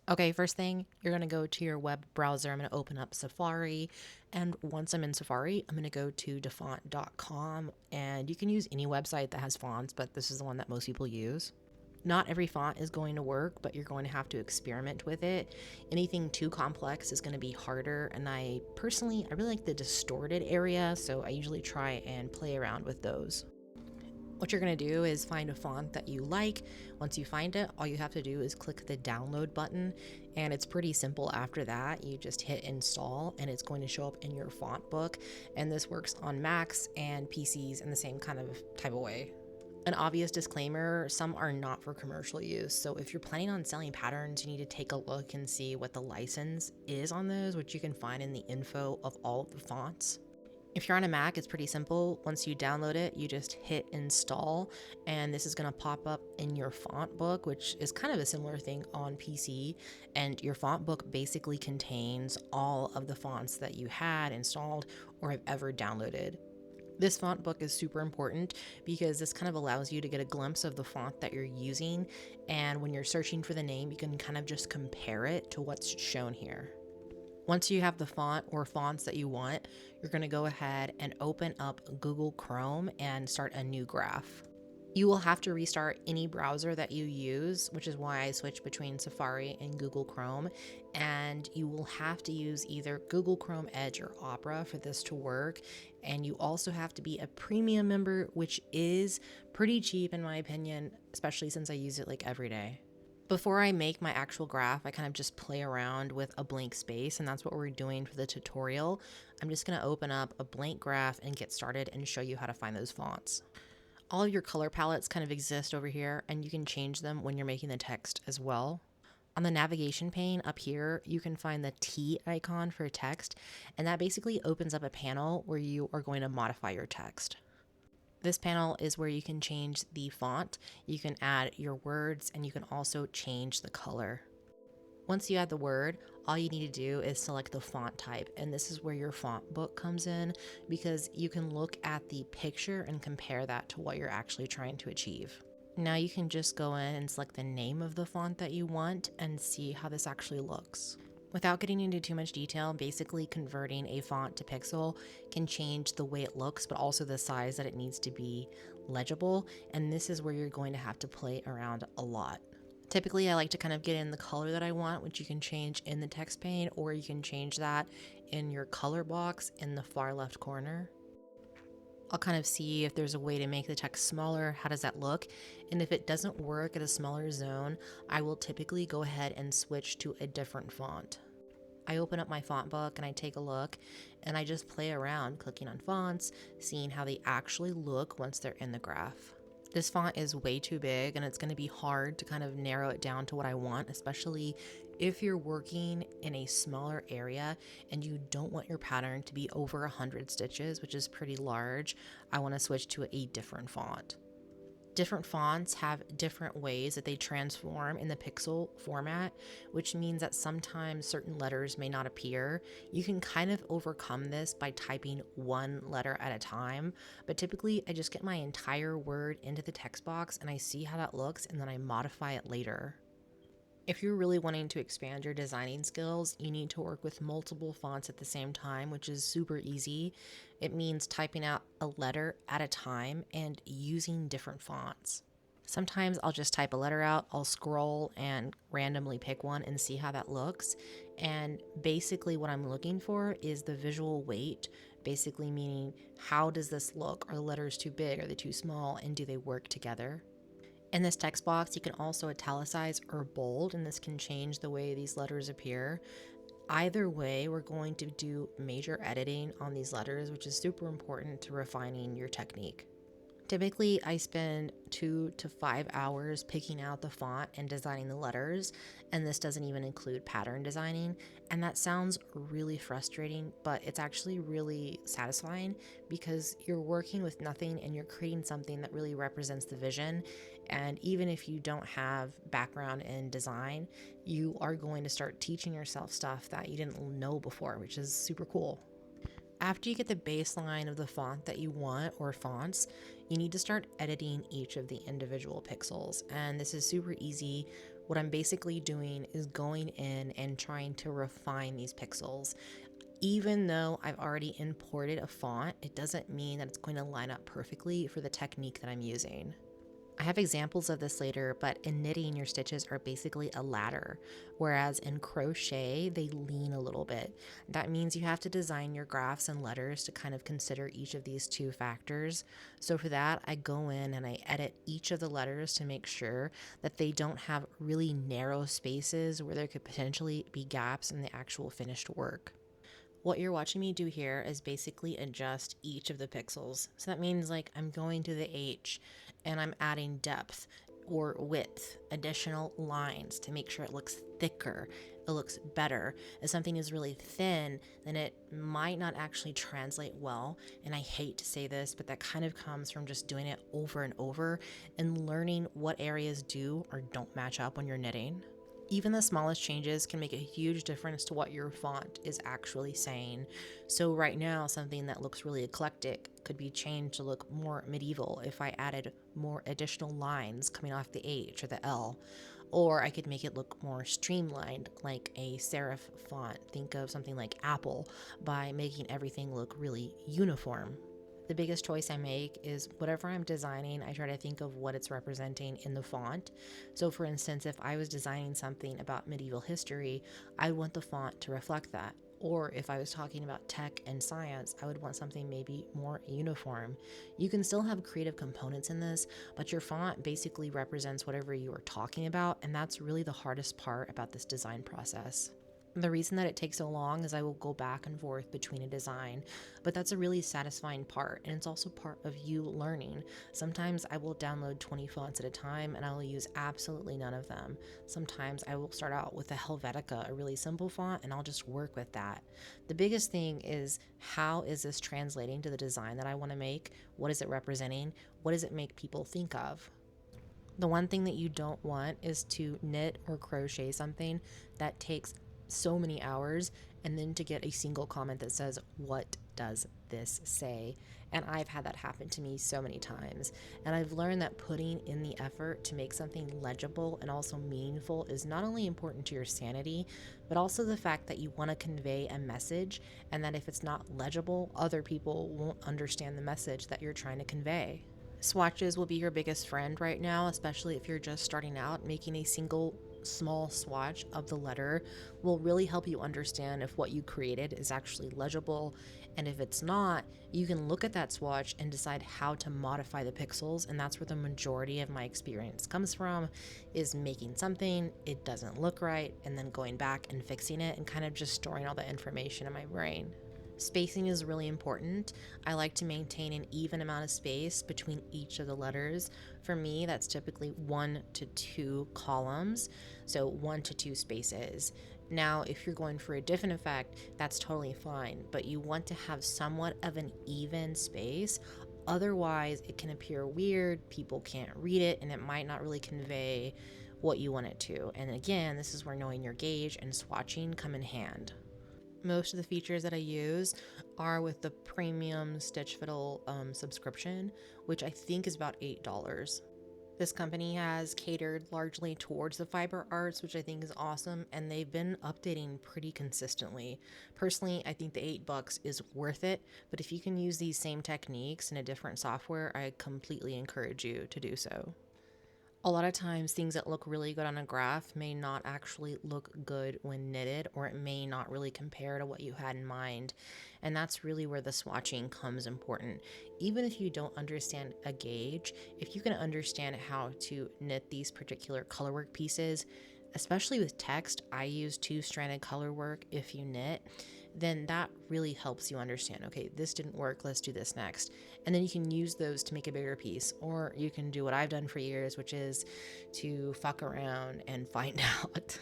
Okay, first thing, you're going to go to your web browser. I'm going to open up Safari. And once I'm in Safari, I'm going to go to dafont.com. And you can use any website that has fonts, but this is the one that most people use. Not every font is going to work, but you're going to have to experiment with it. Anything too complex is going to be harder. And I really like the distorted area, so I usually try and play around with those. What you're going to do is find a font that you like. Once you find it, all you have to do is click the download button, and it's pretty simple after that. You just hit install and it's going to show up in your font book, and this works on Macs and PCs in the same kind of type of way. An obvious disclaimer, some are not for commercial use, so if you're planning on selling patterns, you need to take a look and see what the license is on those, which you can find in the info of all of the fonts. If you're on a Mac, it's pretty simple. Once you download it, you just hit install, and this is going to pop up in your font book, which is kind of a similar thing on PC. And your font book basically contains all of the fonts that you had installed or have ever downloaded. This font book is super important because this kind of allows you to get a glimpse of the font that you're using. And when you're searching for the name, you can kind of just compare it to what's shown here. Once you have the font or fonts that you want, you're going to go ahead and open up Google Chrome and start a new graph. You will have to restart any browser that you use, which is why I switch between Safari and Google Chrome. And you will have to use either Google Chrome Edge or Opera for this to work. And you also have to be a premium member, which is pretty cheap in my opinion, especially since I use it like every day. Before I make my actual graph, I kind of just play around with a blank space, and that's what we're doing for the tutorial. I'm just going to open up a blank graph and get started and show you how to find those fonts. All of your color palettes kind of exist over here, and you can change them when you're making the text as well. On the navigation pane up here, you can find the T icon for text, and that basically opens up a panel where you are going to modify your text. This panel is where you can change the font, you can add your words, and you can also change the color. Once you add the word, all you need to do is select the font type, and this is where your font book comes in because you can look at the picture and compare that to what you're actually trying to achieve. Now you can just go in and select the name of the font that you want and see how this actually looks. Without getting into too much detail, basically converting a font to pixel can change the way it looks, but also the size that it needs to be legible, and this is where you're going to have to play around a lot. Typically, I like to kind of get in the color that I want, which you can change in the text pane, or you can change that in your color box in the far left corner. I'll kind of see if there's a way to make the text smaller, how does that look? And if it doesn't work at a smaller zone, I will typically go ahead and switch to a different font. I open up my font book and I take a look, and I just play around clicking on fonts, seeing how they actually look once they're in the graph. This font is way too big, and it's going to be hard to kind of narrow it down to what I want, especially if you're working in a smaller area and you don't want your pattern to be over 100 stitches, which is pretty large. I want to switch to a different font. Different fonts have different ways that they transform in the pixel format, which means that sometimes certain letters may not appear. You can kind of overcome this by typing one letter at a time, but typically I just get my entire word into the text box and I see how that looks, and then I modify it later. If you're really wanting to expand your designing skills, you need to work with multiple fonts at the same time, which is super easy. It means typing out a letter at a time and using different fonts. Sometimes I'll just type a letter out, I'll scroll and randomly pick one and see how that looks. And basically what I'm looking for is the visual weight, basically meaning how does this look? Are the letters too big? Are they too small? And do they work together? In this text box, you can also italicize or bold, and this can change the way these letters appear. Either way, we're going to do major editing on these letters, which is super important to refining your technique. Typically, I spend 2 to 5 hours picking out the font and designing the letters, and this doesn't even include pattern designing. And that sounds really frustrating, but it's actually really satisfying because you're working with nothing and you're creating something that really represents the vision. And even if you don't have background in design, you are going to start teaching yourself stuff that you didn't know before, which is super cool. After you get the baseline of the font that you want or fonts, you need to start editing each of the individual pixels. And this is super easy What I'm basically doing is going in and trying to refine these pixels. Even though I've already imported a font, it doesn't mean that it's going to line up perfectly for the technique that I'm using. I have examples of this later, but in knitting, your stitches are basically a ladder, whereas in crochet, they lean a little bit. That means you have to design your graphs and letters to kind of consider each of these two factors. So for that, I go in and I edit each of the letters to make sure that they don't have really narrow spaces where there could potentially be gaps in the actual finished work. What you're watching me do here is basically adjust each of the pixels. So that means like I'm going to the H and I'm adding depth or width, additional lines to make sure it looks thicker, it looks better. If something is really thin, then it might not actually translate well. And I hate to say this, but that kind of comes from just doing it over and over and learning what areas do or don't match up when you're knitting. Even the smallest changes can make a huge difference to what your font is actually saying. So right now, something that looks really eclectic could be changed to look more medieval if I added more additional lines coming off the H or the L. Or I could make it look more streamlined, like a serif font. Think of something like Apple, by making everything look really uniform. The biggest choice I make is whatever I'm designing, I try to think of what it's representing in the font. So for instance, if I was designing something about medieval history, I want the font to reflect that. Or if I was talking about tech and science, I would want something maybe more uniform. You can still have creative components in this, but your font basically represents whatever you are talking about, and that's really the hardest part about this design process. The reason that it takes so long is I will go back and forth between a design, but that's a really satisfying part, and it's also part of you learning. Sometimes I will download 20 fonts at a time and I will use absolutely none of them. Sometimes I will start out with a Helvetica, a really simple font, and I'll just work with that. The biggest thing is, how is this translating to the design that I want to make? What is it representing? What does it make people think of? The one thing that you don't want is to knit or crochet something that takes so many hours and then to get a single comment that says, "What does this say?" And I've had that happen to me so many times. And I've learned that putting in the effort to make something legible and also meaningful is not only important to your sanity, but also the fact that you want to convey a message, and that if it's not legible, other people won't understand the message that you're trying to convey. Swatches will be your biggest friend right now, especially if you're just starting out. Making a single small swatch of the letter will really help you understand if what you created is actually legible, and if it's not, you can look at that swatch and decide how to modify the pixels. And that's where the majority of my experience comes from, is making something, it doesn't look right, and then going back and fixing it and kind of just storing all the information in my brain. Spacing is really important. I like to maintain an even amount of space between each of the letters. For me, that's typically 1 to 2 columns, so 1 to 2 spaces. Now, if you're going for a different effect, that's totally fine, but you want to have somewhat of an even space. Otherwise, it can appear weird, people can't read it, and it might not really convey what you want it to. And again, this is where knowing your gauge and swatching come in hand. Most of the features that I use are with the premium stitchfiddle subscription, which I think is about $8. This company has catered largely towards the fiber arts, which I think is awesome, and they've been updating pretty consistently. Personally, I think the $8 is worth it, but if you can use these same techniques in a different software, I completely encourage you to do so. A lot of times things that look really good on a graph may not actually look good when knitted, or it may not really compare to what you had in mind. And that's really where the swatching comes important. Even if you don't understand a gauge, if you can understand how to knit these particular colorwork pieces, especially with text, I use two-stranded colorwork if you knit, then that really helps you understand, okay, this didn't work, let's do this next. And then you can use those to make a bigger piece, or you can do what I've done for years, which is to fuck around and find out.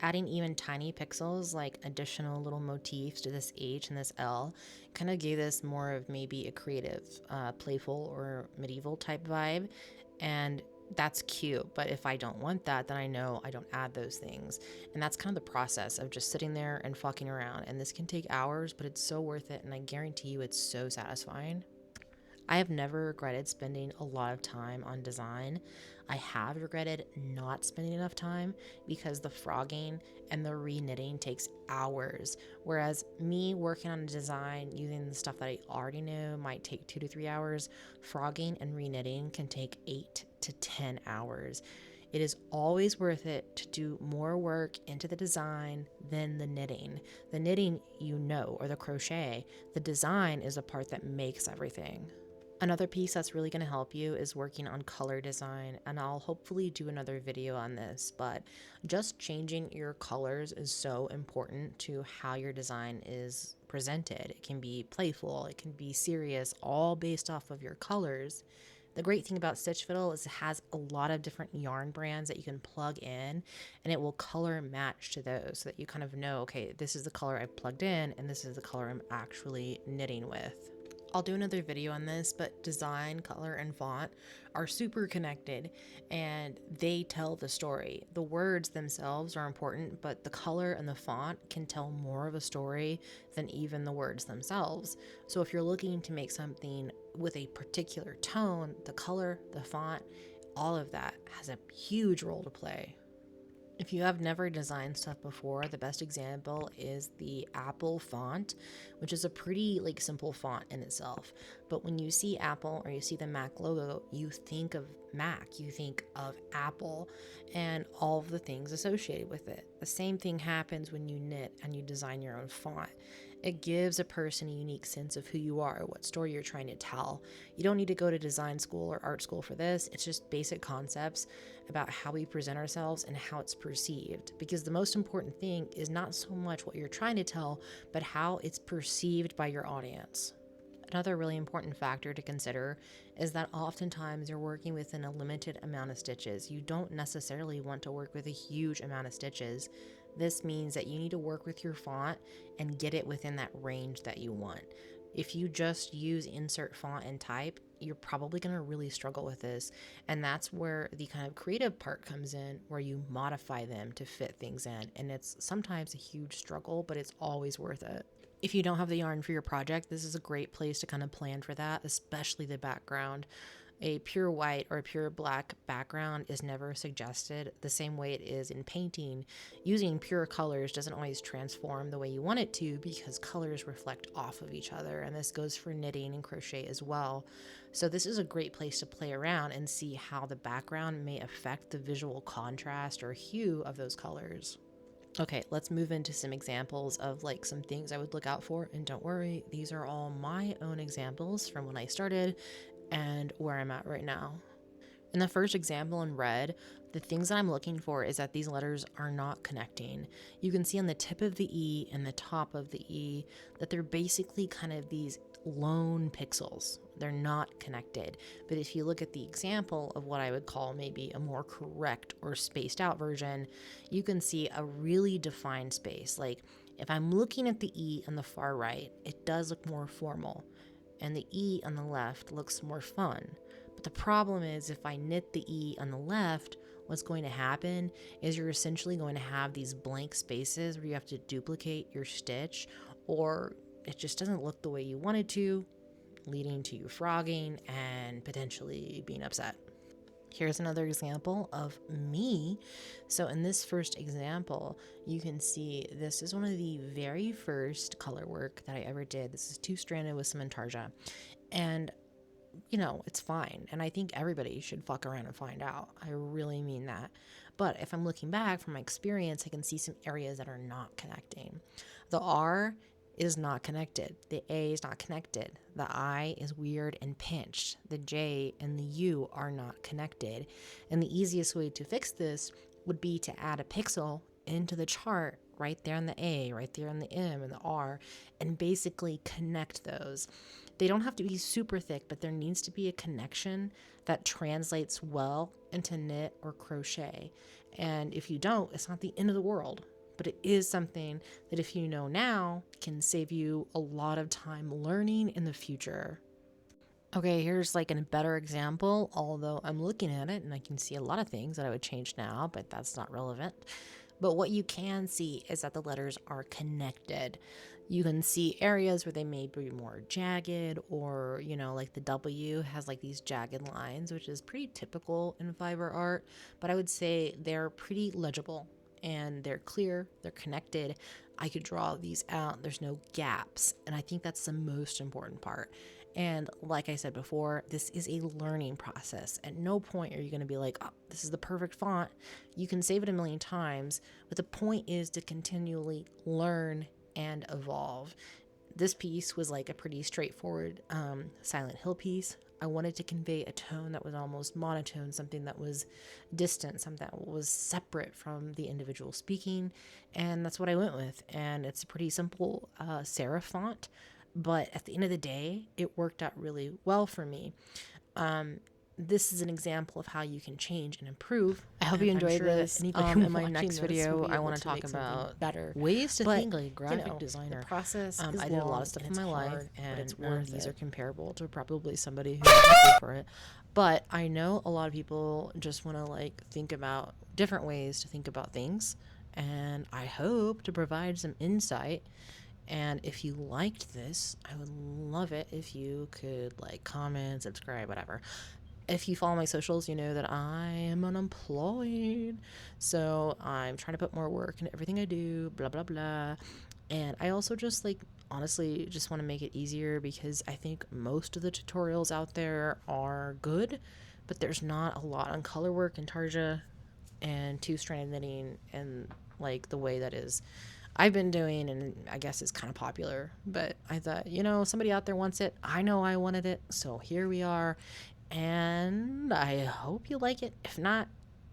Adding even tiny pixels like additional little motifs to this H and this L kind of gave this more of maybe a creative, playful or medieval type vibe. And that's cute, but if I don't want that, then I know I don't add those things. And that's kind of the process of just sitting there and fucking around. And this can take hours, but it's so worth it, and I guarantee you it's so satisfying. I have never regretted spending a lot of time on design. I have regretted not spending enough time because the frogging and the re-knitting takes hours. Whereas me working on a design using the stuff that I already know might take 2 to 3 hours, frogging and re-knitting can take 8 to 10 hours. It is always worth it to do more work into the design than the knitting. The knitting, or the crochet. The design is the part that makes everything. Another piece that's really going to help you is working on color design, and I'll hopefully do another video on this, but just changing your colors is so important to how your design is presented. It can be playful, it can be serious, all based off of your colors. The great thing about stitchfiddle is it has a lot of different yarn brands that you can plug in, and it will color match to those so that you kind of know, okay, this is the color I've plugged in and this is the color I'm actually knitting with. I'll do another video on this, but design, color, and font are super connected and they tell the story. The words themselves are important, but the color and the font can tell more of a story than even the words themselves. So if you're looking to make something with a particular tone, the color, the font, all of that has a huge role to play. If you have never designed stuff before, the best example is the Apple font, which is a pretty simple font in itself. But when you see Apple or you see the Mac logo, you think of Mac, you think of Apple and all of the things associated with it. The same thing happens when you knit and you design your own font. It gives a person a unique sense of who you are, what story you're trying to tell. You don't need to go to design school or art school for this. It's just basic concepts about how we present ourselves and how it's perceived. Because the most important thing is not so much what you're trying to tell, but how it's perceived by your audience. Another really important factor to consider is that oftentimes you're working within a limited amount of stitches. You don't necessarily want to work with a huge amount of stitches. This means that you need to work with your font and get it within that range that you want. If you just use insert font and type, you're probably going to really struggle with this. And that's where the kind of creative part comes in, where you modify them to fit things in. And it's sometimes a huge struggle, but it's always worth it. If you don't have the yarn for your project, this is a great place to kind of plan for that, especially the background. A pure white or a pure black background is never suggested the same way it is in painting. Using pure colors doesn't always transform the way you want it to because colors reflect off of each other, and this goes for knitting and crochet as well. So this is a great place to play around and see how the background may affect the visual contrast or hue of those colors. Okay, let's move into some examples of some things I would look out for, and don't worry, these are all my own examples from when I started and where I'm at right now. In the first example in red, the things that I'm looking for is that these letters are not connecting. You can see on the tip of the E and the top of the E that they're basically kind of these lone pixels. They're not connected. But if you look at the example of what I would call maybe a more correct or spaced out version, you can see a really defined space. Like if I'm looking at the E on the far right, it does look more formal, and the E on the left looks more fun. But the problem is if I knit the E on the left, what's going to happen is you're essentially going to have these blank spaces where you have to duplicate your stitch, or it just doesn't look the way you want it to, leading to you frogging and potentially being upset. Here's another example of me. So in this first example, you can see this is one of the very first color work that I ever did. This is 2-stranded with some intarsia. And, it's fine. And I think everybody should fuck around and find out. I really mean that. But if I'm looking back from my experience, I can see some areas that are not connecting. The R is not connected. The A is not connected. The I is weird and pinched. The J and the U are not connected. And the easiest way to fix this would be to add a pixel into the chart right there on the A, right there on the M and the R, and basically connect those. They don't have to be super thick, but there needs to be a connection that translates well into knit or crochet. And if you don't, it's not the end of the world. But it is something that if you know now, can save you a lot of time learning in the future. Okay, here's a better example, although I'm looking at it and I can see a lot of things that I would change now, but that's not relevant. But what you can see is that the letters are connected. You can see areas where they may be more jagged, or, like the W has like these jagged lines, which is pretty typical in fiber art, but I would say they're pretty legible and they're clear, they're connected. I could draw these out, there's no gaps, and I think that's the most important part. And like I said before, this is a learning process. At no point are you going to be like, oh, this is the perfect font. You can save it a million times, but the point is to continually learn and evolve. This piece was like a pretty straightforward Silent Hill piece. I wanted to convey a tone that was almost monotone, something that was distant, something that was separate from the individual speaking, and that's what I went with. And it's a pretty simple serif font, but at the end of the day, it worked out really well for me. This is an example of how you can change and improve. I hope you enjoyed this. In my next video, I want to talk about better ways to think like a graphic graphic designer. The process is I did a lot long of stuff and in it's my life, hard, but and it's none of worth these it. are comparable to probably somebody who's looking for it. But I know a lot of people just want to like think about different ways to think about things, and I hope to provide some insight. And if you liked this, I would love it if you could like comment, subscribe, whatever. If you follow my socials, you know that I am unemployed. So I'm trying to put more work into everything I do, blah, blah, blah. And I also just like, honestly, just want to make it easier because I think most of the tutorials out there are good, but there's not a lot on color work, intarsia, and two-stranded knitting, and like the way that is I've been doing, and I guess it's kind of popular. But I thought, somebody out there wants it. I know I wanted it, so here we are. And I hope you like it. If not,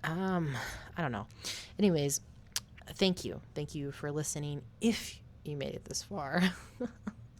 I don't know. Anyways, thank you for listening if you made it this far.